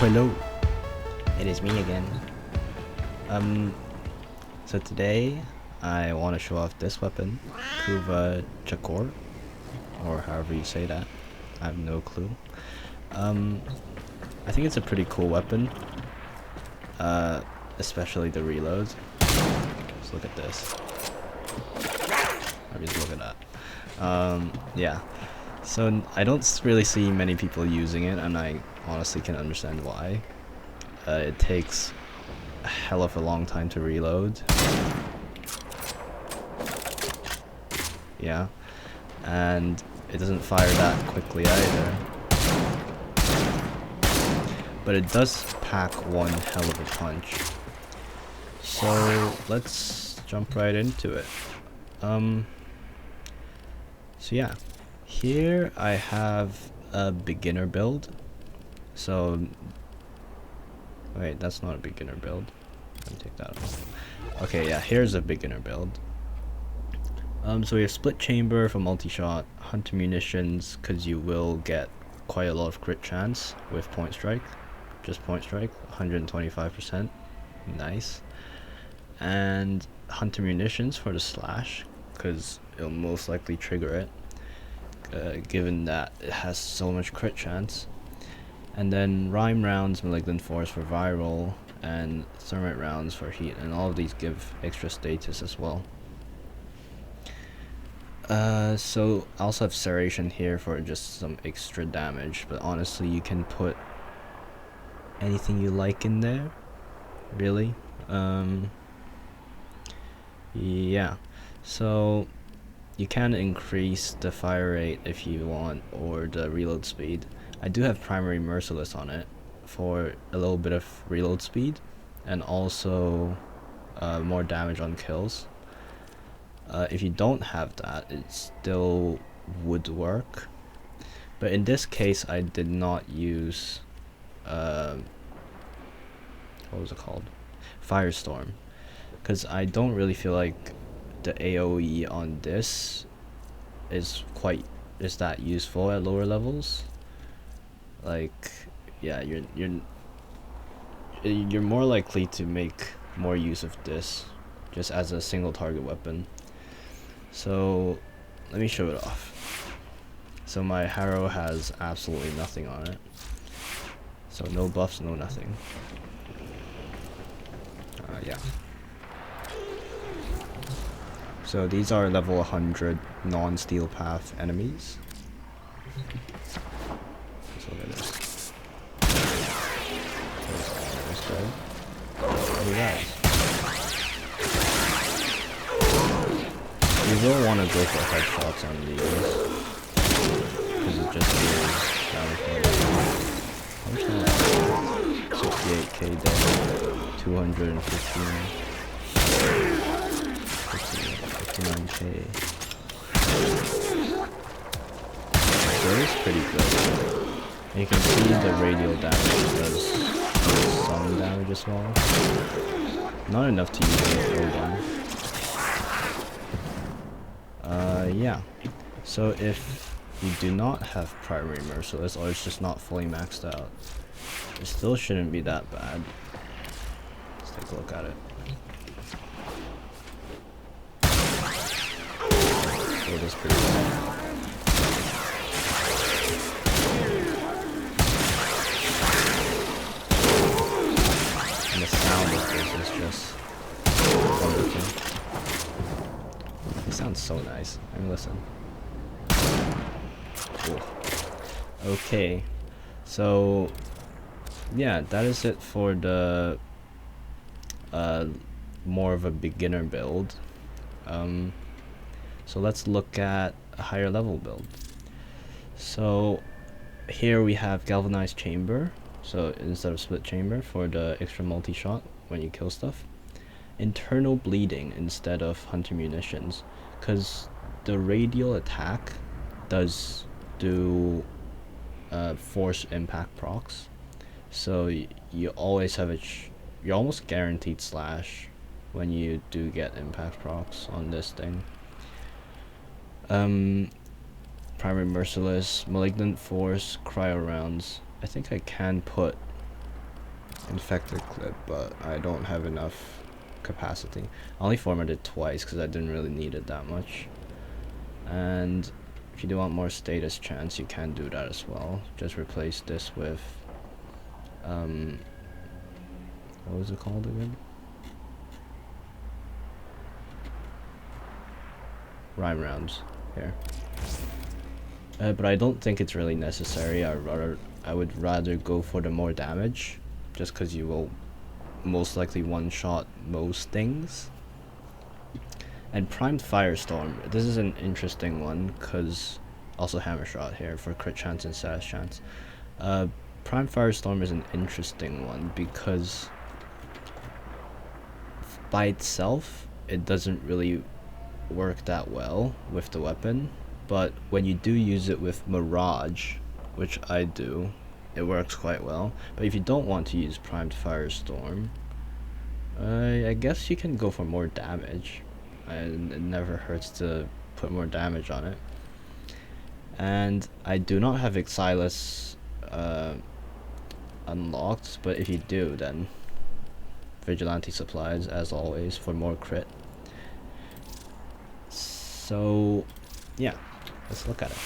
hello. It is me again. So today I want to show off this weapon, KUVA CHAKKHURR, or however you say that. I have no clue. I think it's a pretty cool weapon, especially the reload. Just look at this. I just look at that. Yeah. So I don't really see many people using it, and I honestly can understand why. It takes a hell of a long time to reload. Yeah. And it doesn't fire that quickly either. But it does pack one hell of a punch. So let's jump right into it. So yeah, here I have a beginner build. So wait, that's not a beginner build. Let me take that off. Okay, yeah, here's a beginner build. So we have split chamber for multi-shot, hunter munitions, because you will get quite a lot of crit chance with point strike. Just point strike, 125%. Nice. And hunter munitions for the slash, because it'll most likely trigger it, given that it has so much crit chance. And then rhyme rounds, malignant force for viral, and thermite rounds for heat, and all of these give extra status as well. So I also have serration here for just some extra damage, but honestly you can put anything you like in there, really. Yeah, so you can increase the fire rate if you want, or the reload speed. I do have primary merciless on it for a little bit of reload speed, and also more damage on kills. If you don't have that, it still would work, but in this case I did not use what was it called, Firestorm, because I don't really feel like the AOE on this is that useful at lower levels. Like, yeah, you're more likely to make more use of this just as a single target weapon. So let me show it off. So my Harrow has absolutely nothing on it, so no buffs, no nothing. Yeah. So these are level 100 non-steel path enemies. Let's look at this. Look at that. You will want to go for headshots on these, because it just deals damage. How much damage? 68k dead, 215, 59k. So it is pretty good. And you can see the radial damage does some damage as well. Not enough to use the full gun. Yeah, so if you do not have primary merciless, or it's just not fully maxed out, it still shouldn't be that bad. Let's take a look at it. So it is pretty bad. And the sound of this is just wonderful. It sounds so nice. I mean, listen. Cool. Okay, so yeah, that is it for the more of a beginner build. So let's look at a higher level build. So here we have galvanized chamber, so instead of split chamber for the extra multi-shot when you kill stuff. Internal bleeding instead of hunter munitions, because the radial attack does do force impact procs, so you always have you're almost guaranteed slash when you do get impact procs on this thing. Primary merciless, malignant force, cryo rounds. I think I can put infected clip, but I don't have enough capacity. I only formatted twice because I didn't really need it that much. And if you do want more status chance, you can do that as well. Just replace this with what was it called again? Rhyme rounds here. But I don't think it's really necessary. I would rather go for the more damage, just because you will most likely one-shot most things. And primed firestorm, this is an interesting one, because also hammer shot here for crit chance and status chance. Primed firestorm is an interesting one because by itself it doesn't really work that well with the weapon, but when you do use it with Mirage, which I do, it works quite well. But if you don't want to use primed firestorm, I guess you can go for more damage, and it never hurts to put more damage on it. And I do not have Exilus unlocked, but if you do, then Vigilante supplies as always for more crit. So yeah, let's look at it.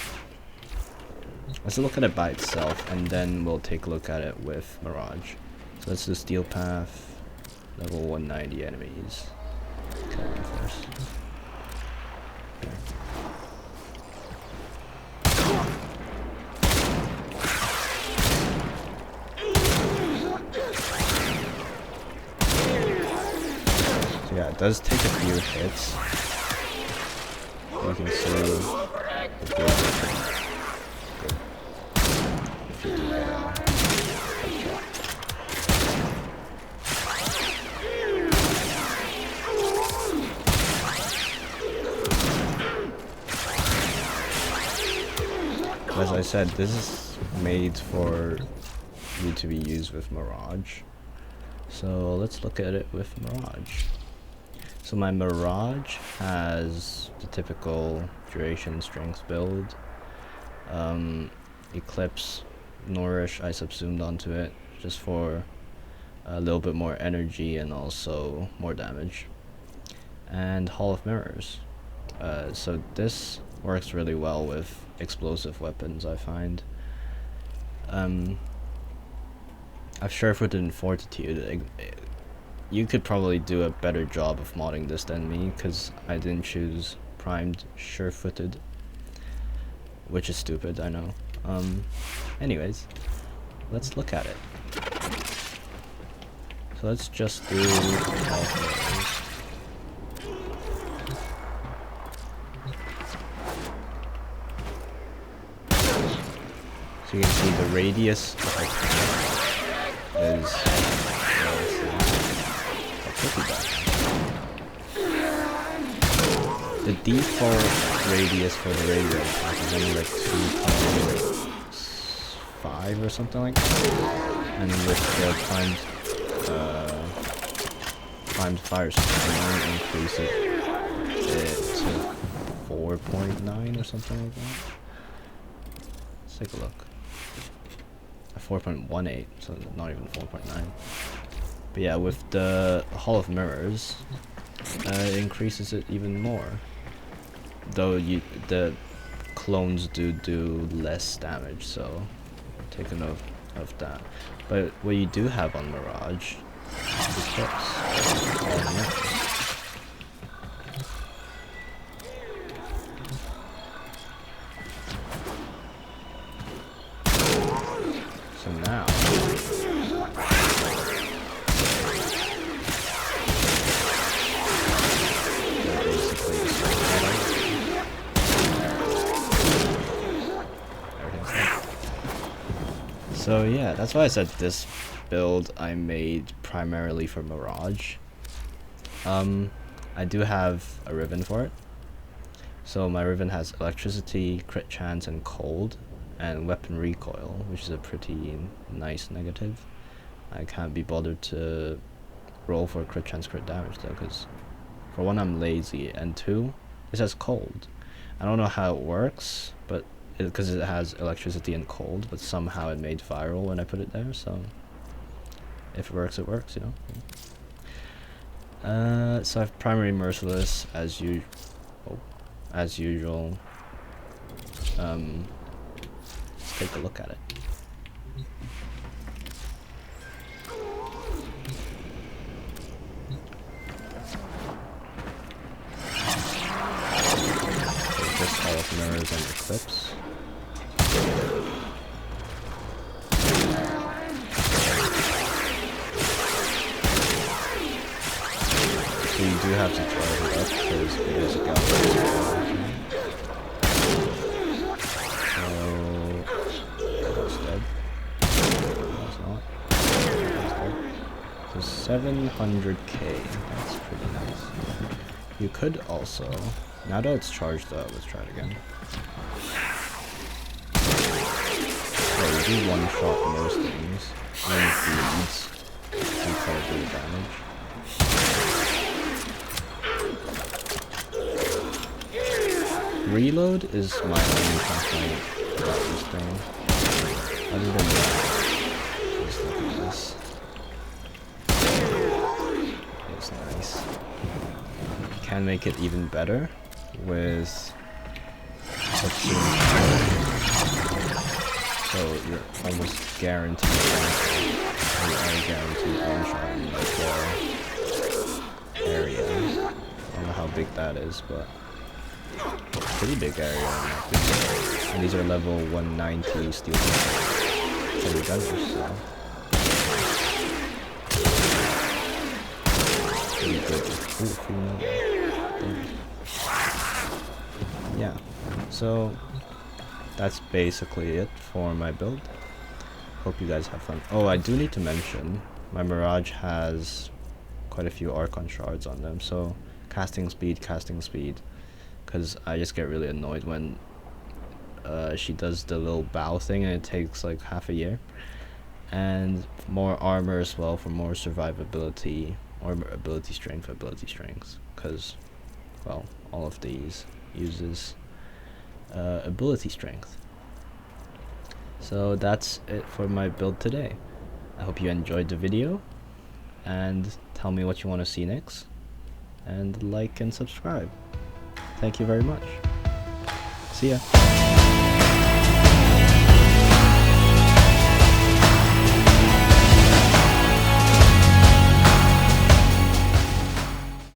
Let's look at it by itself, and then we'll take a look at it with Mirage. So let's do Steel Path, level 190 enemies. Kill one first. Okay. So yeah, it does take a few hits. You can see the good. If you do that. As I said, this is made for you to be used with Mirage. So let's look at it with Mirage. So my Mirage has the typical duration strength build. Eclipse, Nourish, I subsumed onto it just for a little bit more energy and also more damage. And Hall of Mirrors. So this works really well with explosive weapons, I find. I've sure-footed in Fortitude. You could probably do a better job of modding this than me, because I didn't choose primed sure-footed, which is stupid, I know. Anyways, let's look at it. So let's just do so you can see the radius is pretty bad. The default radius for the radio attack is only like 2.5 or something like that. And with the primed firestorm, increase it to 4.9 or something like that. Let's take a look. 4.18, so not even 4.9. But yeah, with the Hall of Mirrors, it increases it even more. Though the clones do less damage, so take a note of that. But what you do have on Mirage is Hall of Mirrors. So now so yeah, that's why I said this build I made primarily for Mirage. I do have a Riven for it. So my Riven has electricity, crit chance, and cold, and weapon recoil, which is a pretty nice negative. I can't be bothered to roll for crit chance, crit damage though, because for one I'm lazy, and two, it says cold. I don't know how it works, but because it has electricity and cold, but somehow it made viral when I put it there, so If it works, it works, you know. So I have primary merciless as usual. Let's take a look at it. Just all of mirrors and eclipse. So you do have to charge it up because it is a galaxy. So that's dead. That's not. That's dead. So 700k. That's pretty nice. You could also, now that it's charged up, let's try it again. So you do one shot most things. And feeds do quite a bit of damage. Reload is my only complaint about this thing. Other than that, just look at this. It's nice. Can make it even better with so you're almost guaranteed one shot in the area. I don't know how big that is, but pretty big area. And these are level 190 steel heavy gunners, so pretty good. Yeah, so that's basically it for my build. Hope you guys have fun. Oh, I do need to mention my Mirage has quite a few Archon shards on them, so casting speed, because I just get really annoyed when she does the little bow thing and it takes like half a year. And more armor as well for more survivability, or ability strength, because, well, all of these uses ability strength. So that's it for my build today. I hope you enjoyed the video, and tell me what you want to see next, and like and subscribe. Thank you very much. See ya.